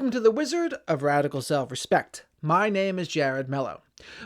Welcome to the Wizard of Radical Self-Respect. My name is Jared Mello.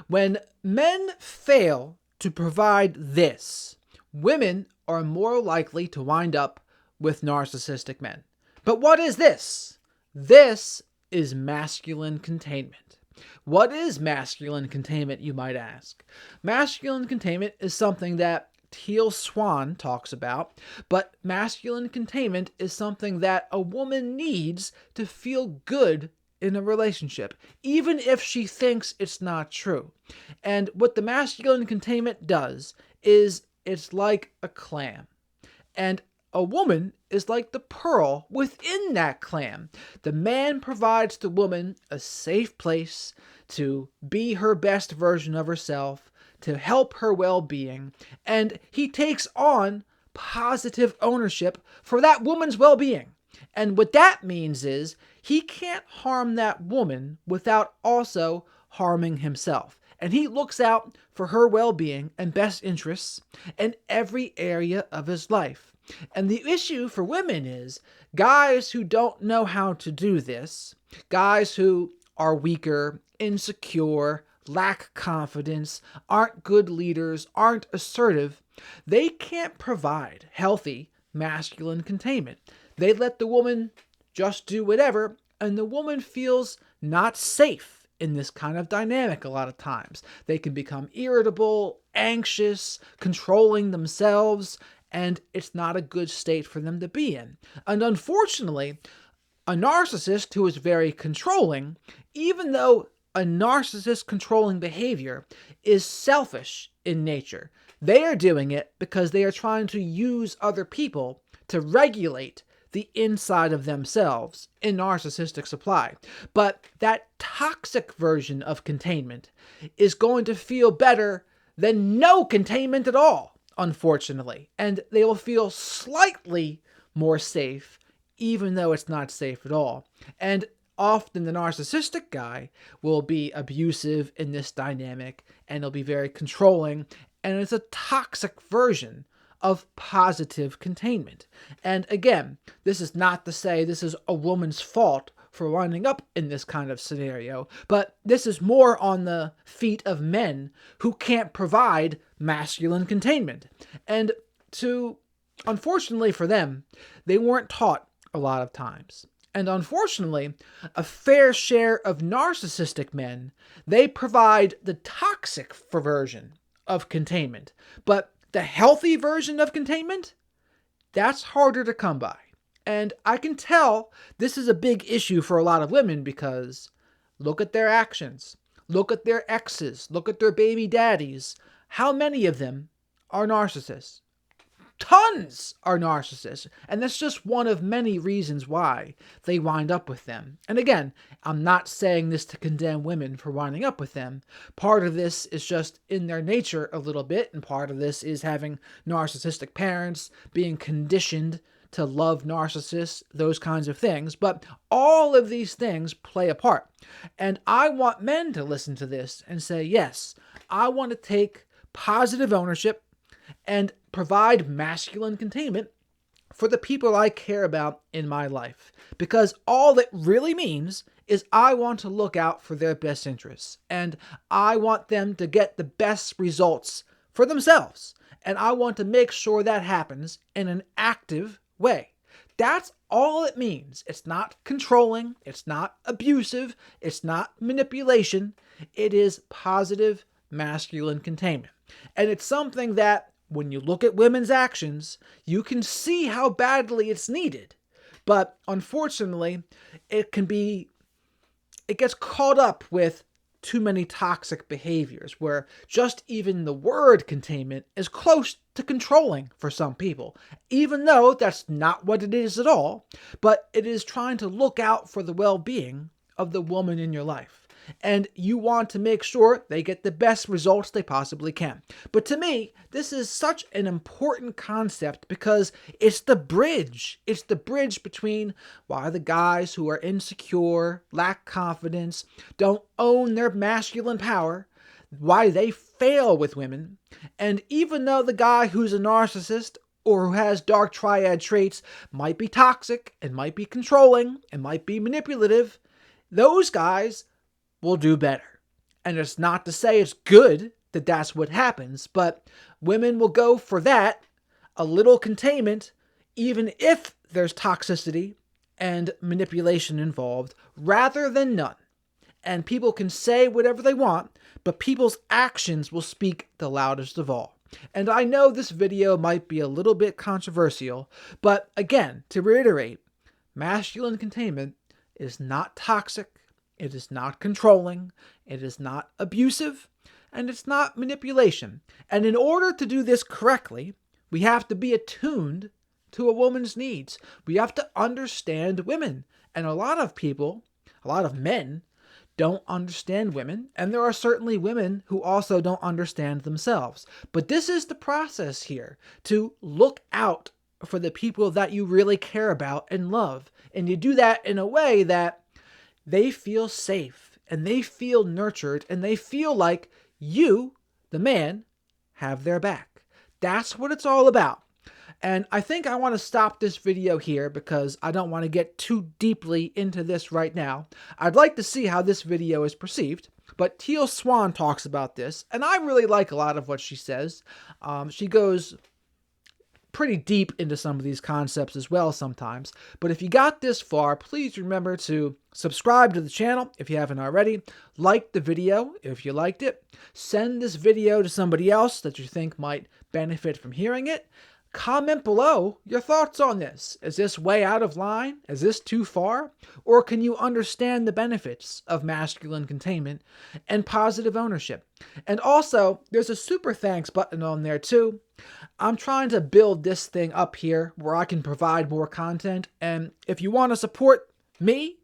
When men fail to provide this, women are more likely to wind up with narcissistic men. But what is this? This is masculine containment. What is masculine containment, you might ask? Masculine containment is something that Teal Swan talks about, but masculine containment is something that a woman needs to feel good in a relationship, even if she thinks it's not true. And what the masculine containment does is it's like a clam. And a woman is like the pearl within that clam. The man provides the woman a safe place to be her best version of herself, to help her well-being, and he takes on positive ownership for that woman's well-being. And what that means is he can't harm that woman without also harming himself. And he looks out for her well-being and best interests in every area of his life. And the issue for women is guys who don't know how to do this, guys who are weaker, insecure, lack confidence, aren't good leaders, aren't assertive, they can't provide healthy masculine containment. They let the woman just do whatever, and the woman feels not safe in this kind of dynamic a lot of times. They can become irritable, anxious, controlling themselves, and it's not a good state for them to be in. And unfortunately, a narcissist who is very controlling, even though a narcissist controlling behavior is selfish in nature. They are doing it because they are trying to use other people to regulate the inside of themselves in narcissistic supply. But that toxic version of containment is going to feel better than no containment at all, unfortunately. And they will feel slightly more safe, even though it's not safe at all. And often the narcissistic guy will be abusive in this dynamic, and he'll be very controlling, and it's a toxic version of positive containment. And again, this is not to say this is a woman's fault for winding up in this kind of scenario, but this is more on the feet of men who can't provide masculine containment. And unfortunately for them, they weren't taught a lot of times. And unfortunately, a fair share of narcissistic men, they provide the toxic version of containment. But the healthy version of containment, that's harder to come by. And I can tell this is a big issue for a lot of women because look at their actions. Look at their exes. Look at their baby daddies. How many of them are narcissists? Tons are narcissists, and that's just one of many reasons why they wind up with them. And again, I'm not saying this to condemn women for winding up with them. Part of this is just in their nature a little bit, and part of this is having narcissistic parents, being conditioned to love narcissists, those kinds of things. But all of these things play a part. And I want men to listen to this and say, yes, I want to take positive ownership and provide masculine containment for the people I care about in my life. Because all that really means is I want to look out for their best interests. And I want them to get the best results for themselves. And I want to make sure that happens in an active way. That's all it means. It's not controlling. It's not abusive. It's not manipulation. It is positive masculine containment. And it's something that when you look at women's actions, you can see how badly it's needed. But unfortunately, it gets caught up with too many toxic behaviors where just even the word containment is close to controlling for some people, even though that's not what it is at all, but it is trying to look out for the well-being of the woman in your life. And you want to make sure they get the best results they possibly can. But to me, this is such an important concept because it's the bridge. It's the bridge between why the guys who are insecure, lack confidence, don't own their masculine power, why they fail with women. And even though the guy who's a narcissist or who has dark triad traits might be toxic and might be controlling and might be manipulative, those guys will do better. And it's not to say it's good that that's what happens, but women will go for that, a little containment, even if there's toxicity and manipulation involved, rather than none. And people can say whatever they want, but people's actions will speak the loudest of all. And I know this video might be a little bit controversial, but again, to reiterate, masculine containment is not toxic, it is not controlling, it is not abusive, and it's not manipulation. And in order to do this correctly, we have to be attuned to a woman's needs. We have to understand women. And a lot of people, a lot of men, don't understand women, and there are certainly women who also don't understand themselves. But this is the process here, to look out for the people that you really care about and love. And you do that in a way that they feel safe, and they feel nurtured, and they feel like you, the man, have their back. That's what it's all about. And I think I want to stop this video here because I don't want to get too deeply into this right now. I'd like to see how this video is perceived, but Teal Swan talks about this, and I really like a lot of what she says. She goes pretty deep into some of these concepts as well sometimes. But if you got this far, please remember to subscribe to the channel if you haven't already. Like the video if you liked it. Send this video to somebody else that you think might benefit from hearing it. Comment below your thoughts on this. Is this way out of line? Is this too far? Or can you understand the benefits of masculine containment and positive ownership? And also, there's a super thanks button on there too. I'm trying to build this thing up here where I can provide more content. And if you want to support me,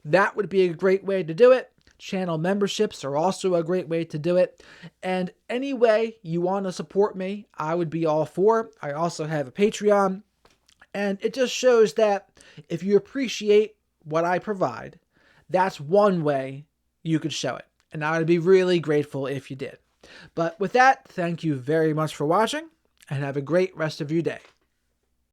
that would be a great way to do it. Channel memberships are also a great way to do it. And any way you want to support me, I would be all for. I also have a Patreon. And it just shows that if you appreciate what I provide, that's one way you could show it. And I would be really grateful if you did. But with that, thank you very much for watching, and have a great rest of your day.